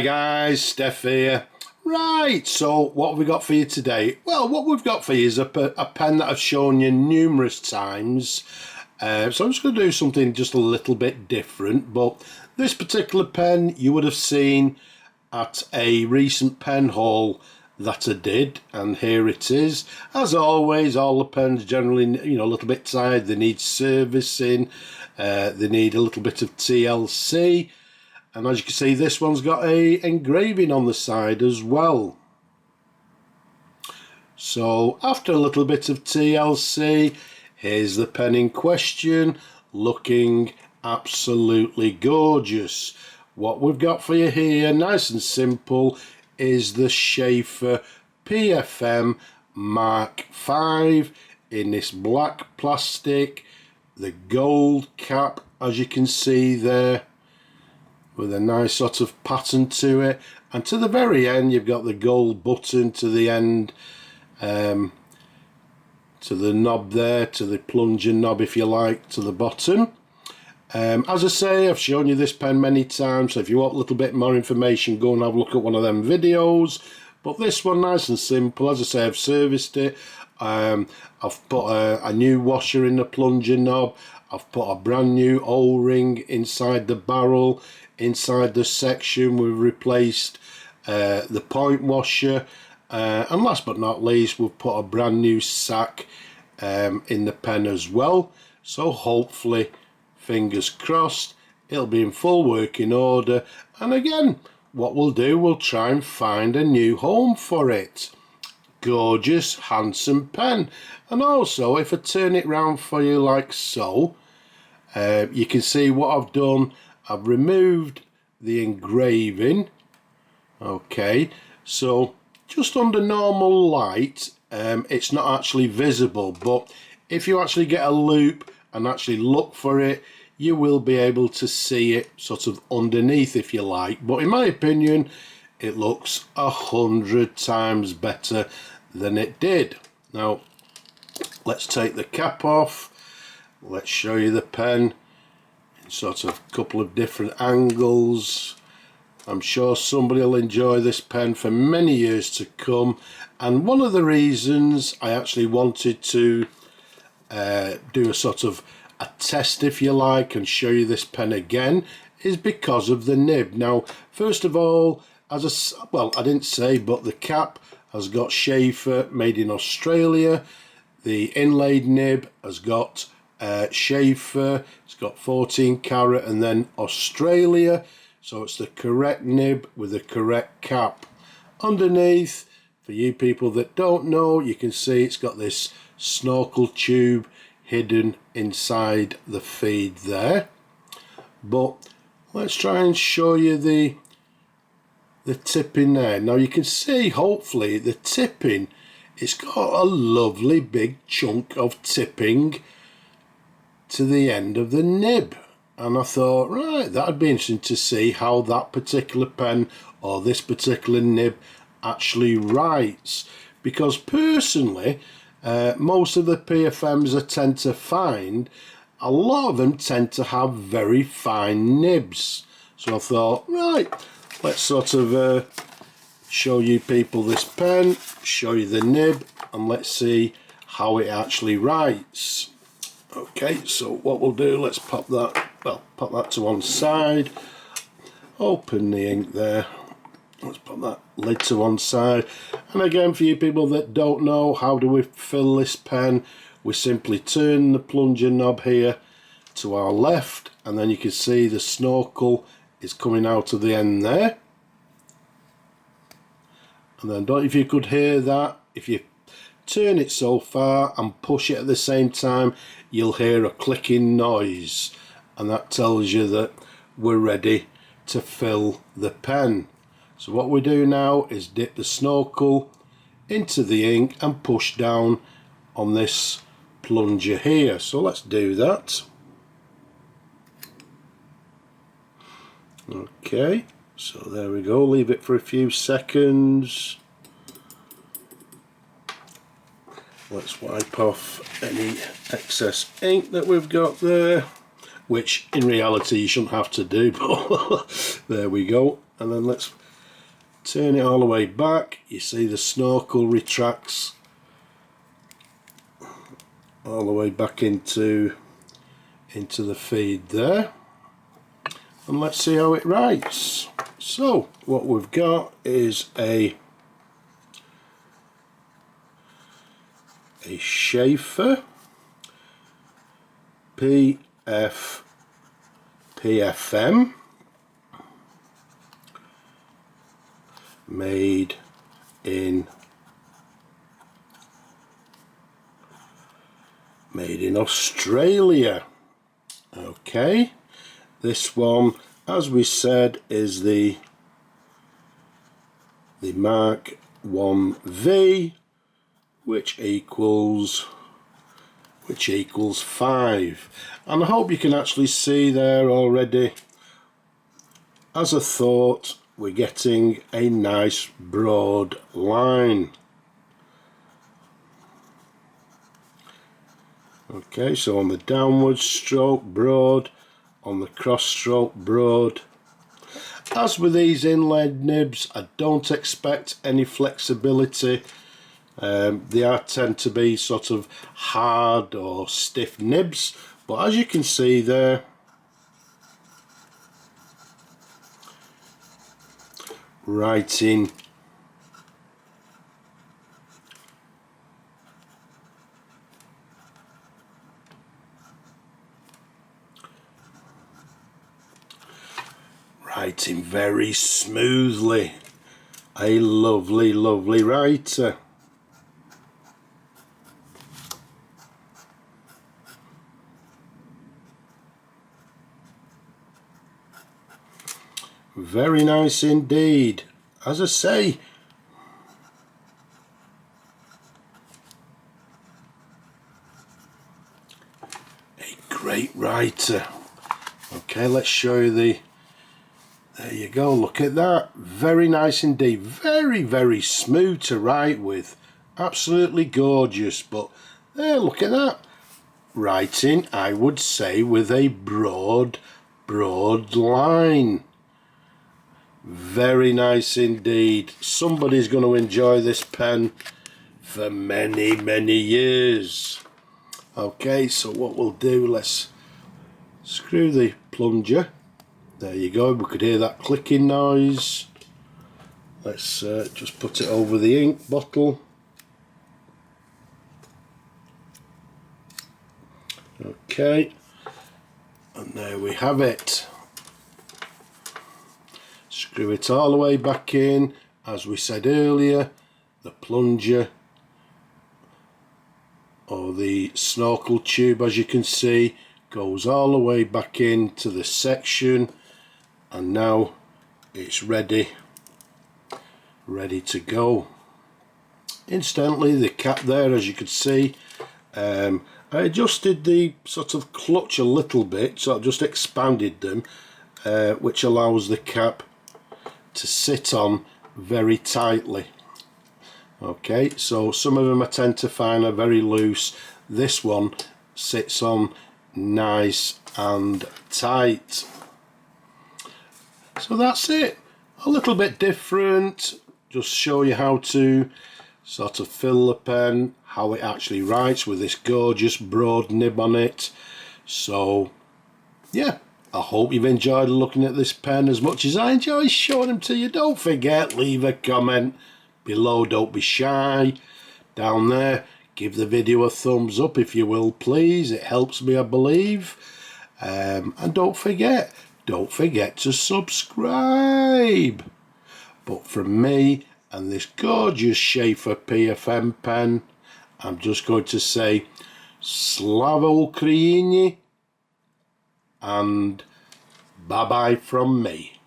Hi guys, Steph here. Right, so what have we got for you today? Well, what we've got for you is a pen that I've shown you numerous times. So I'm just going to do something just a little bit different, but this particular pen you would have seen at a recent pen haul that I did, and here it is. As always, all the pens generally, a little bit tired, they need servicing, they need a little bit of TLC. And as you can see, this one's got a engraving on the side as well. So after a little bit of TLC, here's the pen in question, looking absolutely gorgeous. What we've got for you here, nice and simple, is the Sheaffer PFM Mk V in this black plastic, the gold cap, as you can see there, with a nice sort of pattern to it, and to the very end you've got the gold button to the end, to the knob there, to the plunger knob if you like, to the bottom. As I say, I've shown you this pen many times, so if you want a little bit more information, go and have a look at one of them videos. But this one, nice and simple. As I say, I've serviced it. I've put a new washer in the plunger knob. I've put a brand new O-ring inside the barrel. Inside the section we've replaced the point washer, and last but not least we've put a brand new sack in the pen as well. So hopefully, fingers crossed, it'll be in full working order, and again what we'll do, we'll try and find a new home for it. Gorgeous, handsome pen. And also, if I turn it round for you like so, you can see what I've done. I've removed the engraving. Okay, so just under normal light, it's not actually visible, but if you actually get a loupe and actually look for it, you will be able to see it sort of underneath if you like. But in my opinion, it looks 100 times better than it did. Now let's take the cap off. Let's show you the pen, sort of a couple of different angles. I'm sure somebody will enjoy this pen for many years to come, and one of the reasons I actually wanted to do a sort of a test if you like and show you this pen again is because of the nib. Now first of all, I didn't say, but the cap has got Sheaffer made in Australia. The inlaid nib has got Sheaffer, it's got 14 carat and then Australia, so it's the correct nib with the correct cap. Underneath, for you people that don't know, you can see it's got this snorkel tube hidden inside the feed there. But let's try and show you the tipping there. Now you can see, hopefully, the tipping, it's got a lovely big chunk of tipping to the end of the nib, and I thought, right, that'd be interesting to see how that particular pen or this particular nib actually writes, because personally most of the PFMs I tend to find, a lot of them tend to have very fine nibs. So I thought, right, let's sort of show you people this pen, show you the nib, and let's see how it actually writes. Okay, so what we'll do, let's pop that to one side, open the ink there, let's put that lid to one side, and again, for you people that don't know, how do we fill this pen? We simply turn the plunger knob here to our left, and then you can see the snorkel is coming out of the end there. And then, don't know if you could hear that, if you turn it so far and push it at the same time, you'll hear a clicking noise, and that tells you that we're ready to fill the pen. So what we do now is dip the snorkel into the ink and push down on this plunger here. So let's do that. Okay, so there we go, leave it for a few seconds. Let's wipe off any excess ink that we've got there, which in reality you shouldn't have to do, but there we go. and then let's turn it all the way back. You see the snorkel retracts all the way back into the feed there, and let's see how it writes. So what we've got is a Sheaffer Pfm made in Australia. Okay, this one, as we said, is the Mk V, which equals 5. And I hope you can actually see there already, as I thought, we're getting a nice broad line. Okay, so on the downward stroke, broad, on the cross stroke, broad. As with these inlaid nibs, I don't expect any flexibility. They tend to be sort of hard or stiff nibs, but as you can see there, writing very smoothly. A lovely, lovely writer. Very nice indeed. As I say, a great writer. Okay, let's show you there you go, look at that. Very nice indeed. Very, very smooth to write with. Absolutely gorgeous. But there, look at that. Writing, I would say, with a broad line. Very nice indeed. Somebody's going to enjoy this pen for many, many years. Okay, so what we'll do, let's screw the plunger. There you go, we could hear that clicking noise. Let's just put it over the ink bottle. Okay, and there we have it. Screw it all the way back in. As we said earlier, the plunger or the snorkel tube, as you can see, goes all the way back into the section, and now it's ready to go. Instantly, the cap there, as you can see, I adjusted the sort of clutch a little bit, so I've just expanded them, which allows the cap to sit on very tightly. Okay, so some of them I tend to find are very loose. This one sits on nice and tight. So that's it. A little bit different. Just show you how to sort of fill the pen, how it actually writes with this gorgeous broad nib on it. So yeah, I hope you've enjoyed looking at this pen as much as I enjoy showing them to you. Don't forget, leave a comment below, don't be shy. Down there, give the video a thumbs up if you will, please. It helps me, I believe. And don't forget to subscribe. But from me and this gorgeous Sheaffer PFM pen, I'm just going to say Slava Ukraini and bye bye from me.